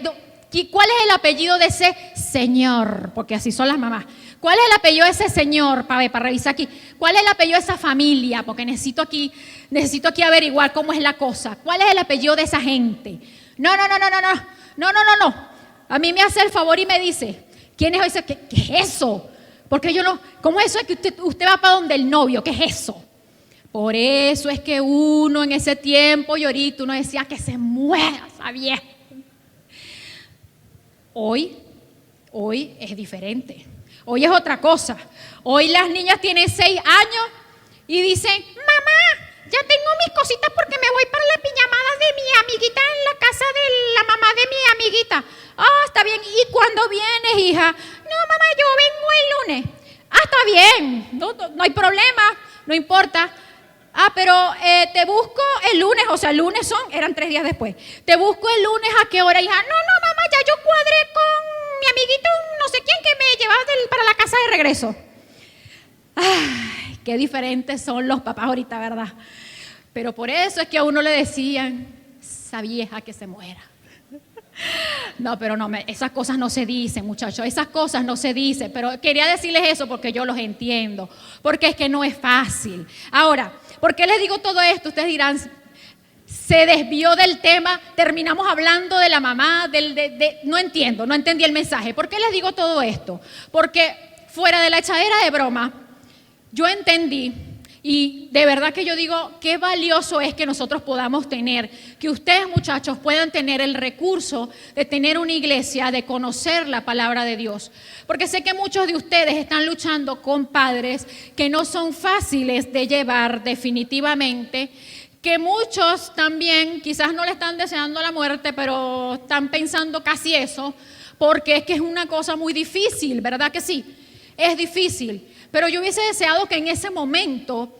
¿Cuál es el apellido de ese señor? Porque así son las mamás. ¿Cuál es el apellido de ese señor? Para revisar aquí. ¿Cuál es el apellido de esa familia? Porque necesito aquí averiguar cómo es la cosa. ¿Cuál es el apellido de esa gente? No. A mí me hace el favor y me dice, ¿quién es ese? ¿Qué es eso? Porque yo no, ¿cómo es eso es que usted va para donde el novio? ¿Qué es eso? Por eso es que uno en ese tiempo y ahorita uno decía que se muera esa vieja. Hoy es diferente. Hoy es otra cosa. Hoy las niñas tienen 6 años y dicen, mamá, ya tengo mis cositas porque me voy para la pijamada de mi amiguita en la casa de la mamá de mi amiguita. Está bien. ¿Y cuándo vienes, hija? No, mamá, yo vengo el lunes. Está bien. No hay problema, no importa. Pero te busco el lunes, o sea, el lunes eran 3 días después. Te busco el lunes, ¿a qué hora, hija? No, mamá, ya yo cuadré con mi amiguito, no sé quién, que me llevaba para la casa de regreso. Ay, qué diferentes son los papás ahorita, ¿verdad? Pero por eso es que a uno le decían, esa vieja que se muera. No, pero no, esas cosas no se dicen, muchachos, esas cosas no se dicen, pero quería decirles eso porque yo los entiendo, porque es que no es fácil. Ahora, ¿por qué les digo todo esto? Ustedes dirán, se desvió del tema, terminamos hablando de la mamá, no entendí el mensaje. ¿Por qué les digo todo esto? Porque fuera de la echadera de broma, yo entendí. Y de verdad que yo digo, qué valioso es que nosotros podamos tener, que ustedes muchachos puedan tener el recurso de tener una iglesia, de conocer la palabra de Dios. Porque sé que muchos de ustedes están luchando con padres que no son fáciles de llevar definitivamente, que muchos también quizás no le están deseando la muerte, pero están pensando casi eso, porque es que es una cosa muy difícil, ¿verdad que sí? Es difícil. Pero yo hubiese deseado que en ese momento,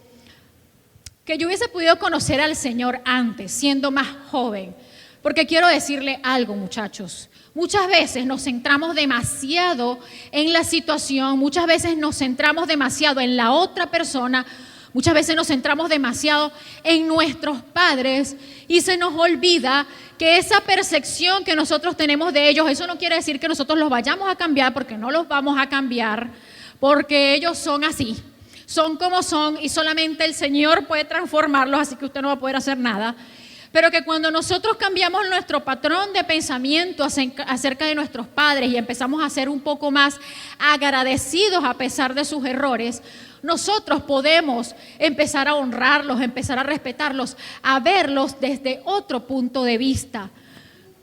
que yo hubiese podido conocer al Señor antes, siendo más joven. Porque quiero decirle algo, muchachos. Muchas veces nos centramos demasiado en la situación, muchas veces nos centramos demasiado en la otra persona, muchas veces nos centramos demasiado en nuestros padres y se nos olvida que esa percepción que nosotros tenemos de ellos, eso no quiere decir que nosotros los vayamos a cambiar, porque no los vamos a cambiar. Porque ellos son así, son como son y solamente el Señor puede transformarlos, así que usted no va a poder hacer nada. Pero que cuando nosotros cambiamos nuestro patrón de pensamiento acerca de nuestros padres y empezamos a ser un poco más agradecidos a pesar de sus errores, nosotros podemos empezar a honrarlos, empezar a respetarlos, a verlos desde otro punto de vista.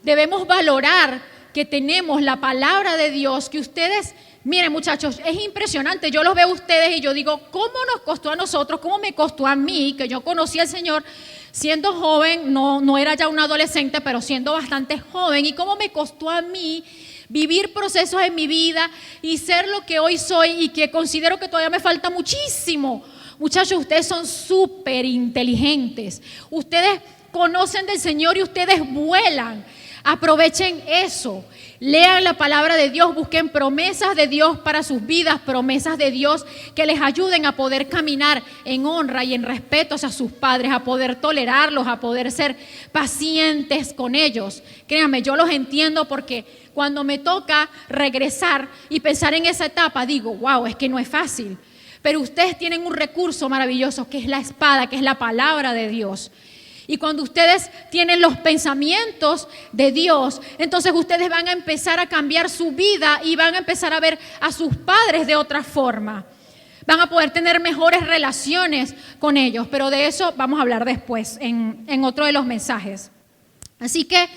Debemos valorar que tenemos la palabra de Dios, que ustedes... Miren, muchachos, es impresionante. Yo los veo a ustedes y yo digo, ¿cómo nos costó a nosotros? ¿Cómo me costó a mí? Que yo conocí al Señor siendo joven, no era ya un adolescente, pero siendo bastante joven. ¿Y cómo me costó a mí vivir procesos en mi vida y ser lo que hoy soy y que considero que todavía me falta muchísimo? Muchachos, ustedes son súper inteligentes. Ustedes conocen del Señor y ustedes vuelan. Aprovechen eso. Lean la palabra de Dios, busquen promesas de Dios para sus vidas, promesas de Dios que les ayuden a poder caminar en honra y en respeto hacia sus padres, a poder tolerarlos, a poder ser pacientes con ellos. Créanme, yo los entiendo porque cuando me toca regresar y pensar en esa etapa, digo, wow, es que no es fácil. pero ustedes tienen un recurso maravilloso que es la espada, que es la palabra de Dios. Y cuando ustedes tienen los pensamientos de Dios, entonces ustedes van a empezar a cambiar su vida y van a empezar a ver a sus padres de otra forma. Van a poder tener mejores relaciones con ellos, pero de eso vamos a hablar después en otro de los mensajes. Así que,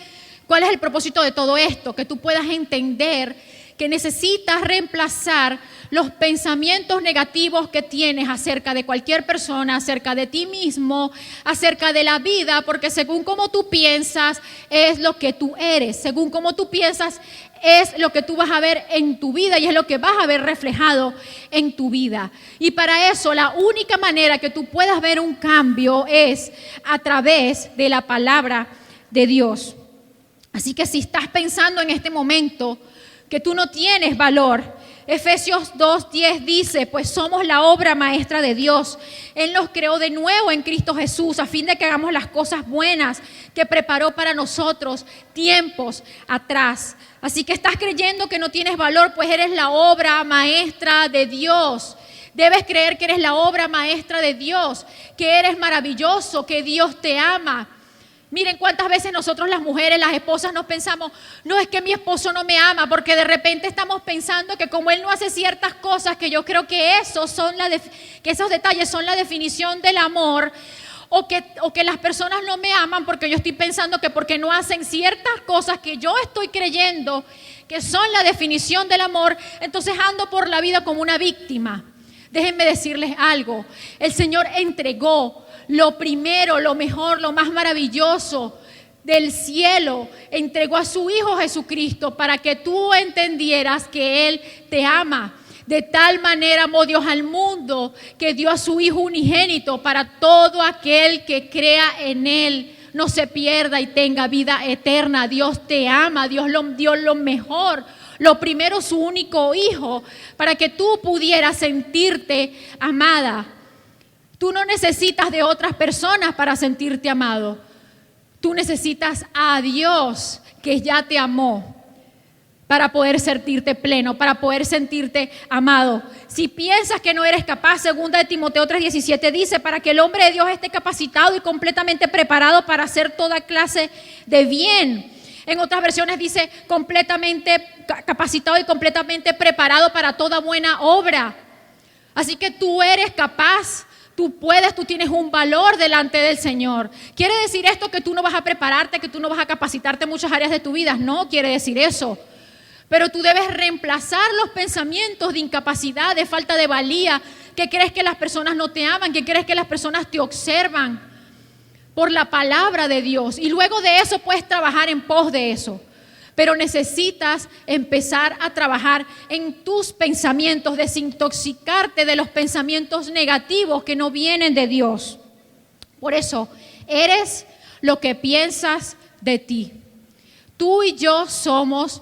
¿cuál es el propósito de todo esto? Que tú puedas entender que necesitas reemplazar los pensamientos negativos que tienes acerca de cualquier persona, acerca de ti mismo, acerca de la vida, porque según cómo tú piensas es lo que tú eres, según cómo tú piensas es lo que tú vas a ver en tu vida y es lo que vas a ver reflejado en tu vida. Y para eso la única manera que tú puedas ver un cambio es a través de la palabra de Dios. Así que si estás pensando en este momento que tú no tienes valor, Efesios 2:10 dice, pues somos la obra maestra de Dios. Él nos creó de nuevo en Cristo Jesús a fin de que hagamos las cosas buenas que preparó para nosotros tiempos atrás. Así que estás creyendo que no tienes valor, pues eres la obra maestra de Dios. Debes creer que eres la obra maestra de Dios, que eres maravilloso, que Dios te ama. Miren cuántas veces nosotros las mujeres, las esposas nos pensamos, no es que mi esposo no me ama, porque de repente estamos pensando que como él no hace ciertas cosas, que yo creo que esos detalles son la definición del amor, o que las personas no me aman porque yo estoy pensando que porque no hacen ciertas cosas que yo estoy creyendo que son la definición del amor, entonces ando por la vida como una víctima. Déjenme decirles algo, el Señor entregó lo primero, lo mejor, lo más maravilloso del cielo, entregó a su Hijo Jesucristo para que tú entendieras que Él te ama. De tal manera amó Dios al mundo que dio a su Hijo unigénito para todo aquel que crea en Él no se pierda y tenga vida eterna. Dios te ama, Dios dio lo mejor, lo primero, su único Hijo, para que tú pudieras sentirte amada. Tú no necesitas de otras personas para sentirte amado. Tú necesitas a Dios que ya te amó para poder sentirte pleno, para poder sentirte amado. Si piensas que no eres capaz, 2 Timoteo 3:17 dice, para que el hombre de Dios esté capacitado y completamente preparado para hacer toda clase de bien. En otras versiones dice completamente capacitado y completamente preparado para toda buena obra. Así que tú eres capaz. Tú puedes, tú tienes un valor delante del Señor. ¿Quiere decir esto que tú no vas a prepararte, que tú no vas a capacitarte en muchas áreas de tu vida? No quiere decir eso. Pero tú debes reemplazar los pensamientos de incapacidad, de falta de valía, que crees que las personas no te aman, que crees que las personas te observan, por la palabra de Dios. Y luego de eso puedes trabajar en pos de eso. Pero necesitas empezar a trabajar en tus pensamientos, desintoxicarte de los pensamientos negativos que no vienen de Dios. Por eso, eres lo que piensas de ti. Tú y yo somos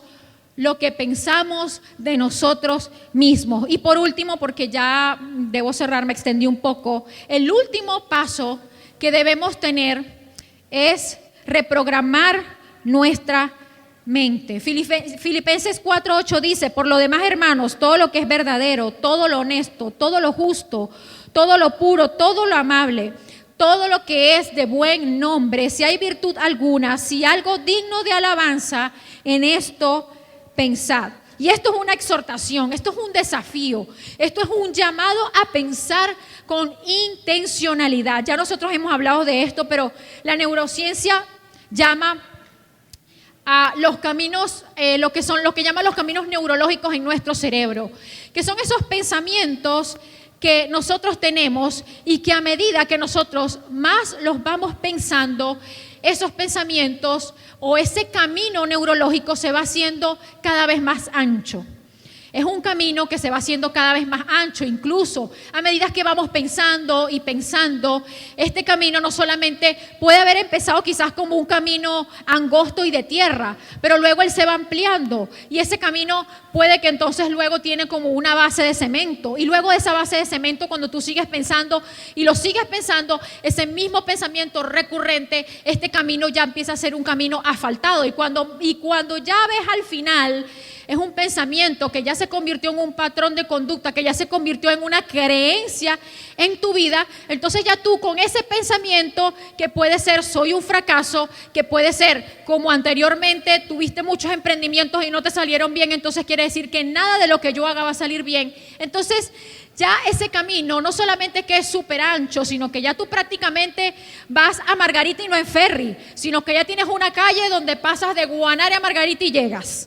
lo que pensamos de nosotros mismos. Y por último, porque ya debo cerrar, me extendí un poco, el último paso que debemos tener es reprogramar nuestra mente. Filipenses 4:8 dice, por lo demás, hermanos, todo lo que es verdadero, todo lo honesto, todo lo justo, todo lo puro, todo lo amable, todo lo que es de buen nombre, si hay virtud alguna, si algo digno de alabanza, en esto pensad. Y esto es una exhortación, esto es un desafío, esto es un llamado a pensar con intencionalidad. Ya nosotros hemos hablado de esto, pero la neurociencia llama a los caminos, lo que llaman los caminos neurológicos en nuestro cerebro, que son esos pensamientos que nosotros tenemos y que a medida que nosotros más los vamos pensando, esos pensamientos o ese camino neurológico se va haciendo cada vez más ancho. Es un camino que se va haciendo cada vez más ancho, incluso a medida que vamos pensando y pensando, este camino no solamente puede haber empezado quizás como un camino angosto y de tierra, pero luego él se va ampliando y ese camino puede que entonces luego tiene como una base de cemento y luego de esa base de cemento cuando tú sigues pensando y lo sigues pensando, ese mismo pensamiento recurrente, este camino ya empieza a ser un camino asfaltado y cuando ya ves al final es un pensamiento que ya se convirtió en un patrón de conducta, que ya se convirtió en una creencia en tu vida, entonces ya tú con ese pensamiento, que puede ser soy un fracaso, que puede ser como anteriormente tuviste muchos emprendimientos y no te salieron bien, entonces quiere decir que nada de lo que yo haga va a salir bien. Entonces ya ese camino no solamente que es súper ancho, sino que ya tú prácticamente vas a Margarita y no en ferry, sino que ya tienes una calle donde pasas de Guanare a Margarita y llegas.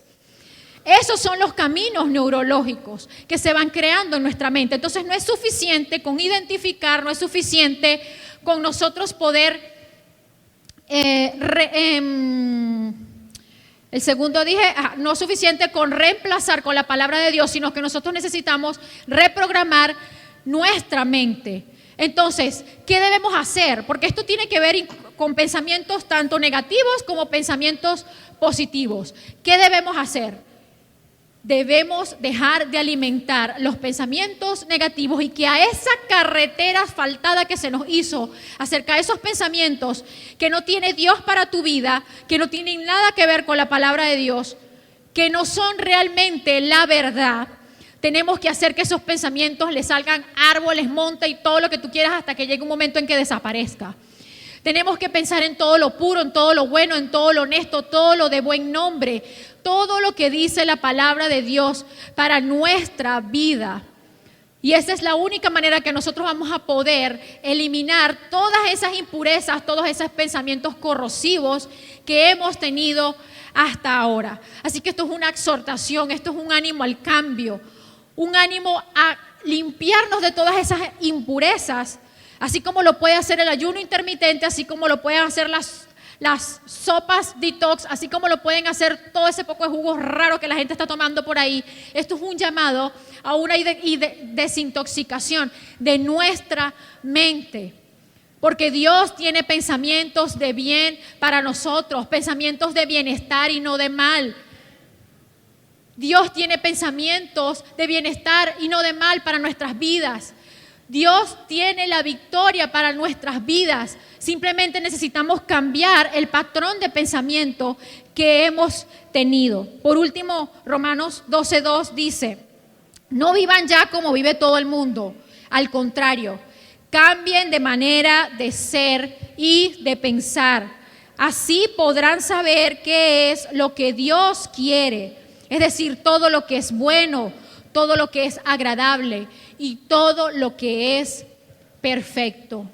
Esos son los caminos neurológicos que se van creando en nuestra mente. Entonces no es suficiente con identificar, no es suficiente con nosotros poder el segundo dije, no es suficiente con reemplazar con la palabra de Dios, sino que nosotros necesitamos reprogramar nuestra mente. Entonces, ¿qué debemos hacer? Porque esto tiene que ver con pensamientos tanto negativos como pensamientos positivos. ¿Qué debemos hacer? Debemos dejar de alimentar los pensamientos negativos y que a esa carretera asfaltada que se nos hizo acerca de esos pensamientos que no tiene Dios para tu vida, que no tienen nada que ver con la palabra de Dios, que no son realmente la verdad, tenemos que hacer que esos pensamientos le salgan árboles, monte y todo lo que tú quieras hasta que llegue un momento en que desaparezca. Tenemos que pensar en todo lo puro, en todo lo bueno, en todo lo honesto, todo lo de buen nombre, todo lo que dice la palabra de Dios para nuestra vida. Y esa es la única manera que nosotros vamos a poder eliminar todas esas impurezas, todos esos pensamientos corrosivos que hemos tenido hasta ahora. Así que esto es una exhortación, esto es un ánimo al cambio, un ánimo a limpiarnos de todas esas impurezas, así como lo puede hacer el ayuno intermitente, así como lo pueden hacer las sopas detox, así como lo pueden hacer todo ese poco de jugos raros que la gente está tomando por ahí. Esto es un llamado a una desintoxicación de nuestra mente. Porque Dios tiene pensamientos de bien para nosotros, pensamientos de bienestar y no de mal. Dios tiene pensamientos de bienestar y no de mal para nuestras vidas. Dios tiene la victoria para nuestras vidas. Simplemente necesitamos cambiar el patrón de pensamiento que hemos tenido. Por último, Romanos 12:2 dice, no vivan ya como vive todo el mundo. Al contrario, cambien de manera de ser y de pensar. Así podrán saber qué es lo que Dios quiere. Es decir, todo lo que es bueno, todo lo que es agradable y todo lo que es perfecto.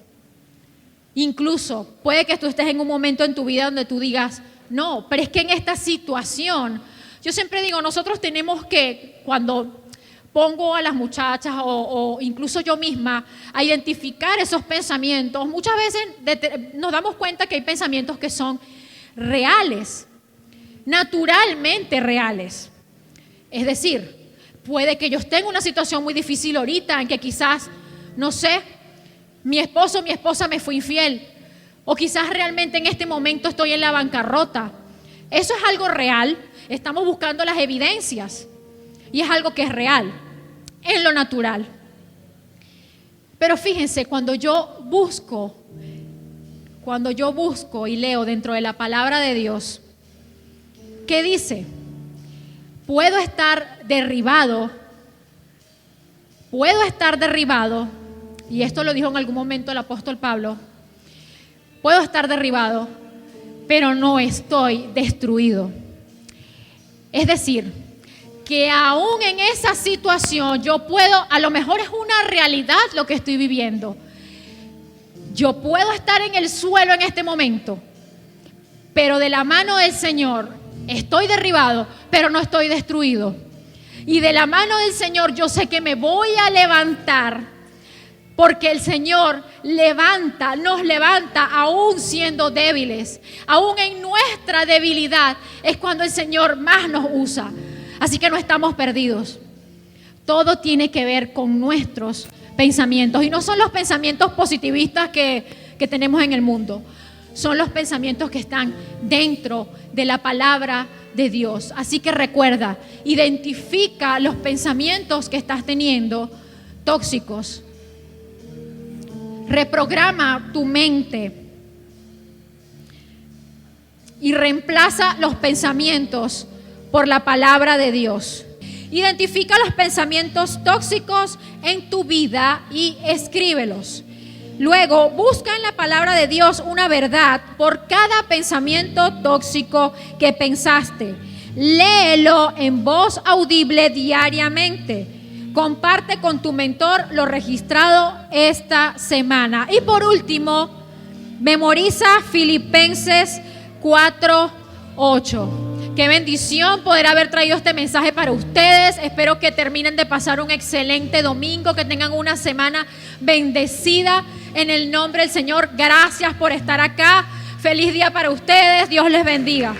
Incluso puede que tú estés en un momento en tu vida donde tú digas, no, pero es que en esta situación, yo siempre digo, nosotros tenemos que, cuando pongo a las muchachas o incluso yo misma a identificar esos pensamientos, muchas veces nos damos cuenta que hay pensamientos que son reales, naturalmente reales. Es decir, puede que yo esté en una situación muy difícil ahorita, en que quizás, no sé, mi esposo o mi esposa me fue infiel, o quizás realmente en este momento estoy en la bancarrota. Eso es algo real, estamos buscando las evidencias y es algo que es real, en lo natural. Pero fíjense, cuando yo busco y leo dentro de la palabra de Dios, ¿qué dice? Puedo estar derribado, y esto lo dijo en algún momento el apóstol Pablo, puedo estar derribado, pero no estoy destruido. Es decir, que aún en esa situación yo puedo, a lo mejor es una realidad lo que estoy viviendo, yo puedo estar en el suelo en este momento, pero de la mano del Señor estoy derribado, pero no estoy destruido. Y de la mano del Señor yo sé que me voy a levantar, porque el Señor nos levanta aún siendo débiles. Aún en nuestra debilidad es cuando el Señor más nos usa. Así que no estamos perdidos. Todo tiene que ver con nuestros pensamientos. Y no son los pensamientos positivistas que tenemos en el mundo. Son los pensamientos que están dentro de la palabra de Dios. Así que recuerda, identifica los pensamientos que estás teniendo tóxicos. Reprograma tu mente y reemplaza los pensamientos por la palabra de Dios. Identifica los pensamientos tóxicos en tu vida y escríbelos. Luego, busca en la palabra de Dios una verdad por cada pensamiento tóxico que pensaste. Léelo en voz audible diariamente. Comparte con tu mentor lo registrado esta semana. Y por último, memoriza Filipenses 4:8. Qué bendición poder haber traído este mensaje para ustedes. Espero que terminen de pasar un excelente domingo, que tengan una semana bendecida en el nombre del Señor. Gracias por estar acá. Feliz día para ustedes. Dios les bendiga.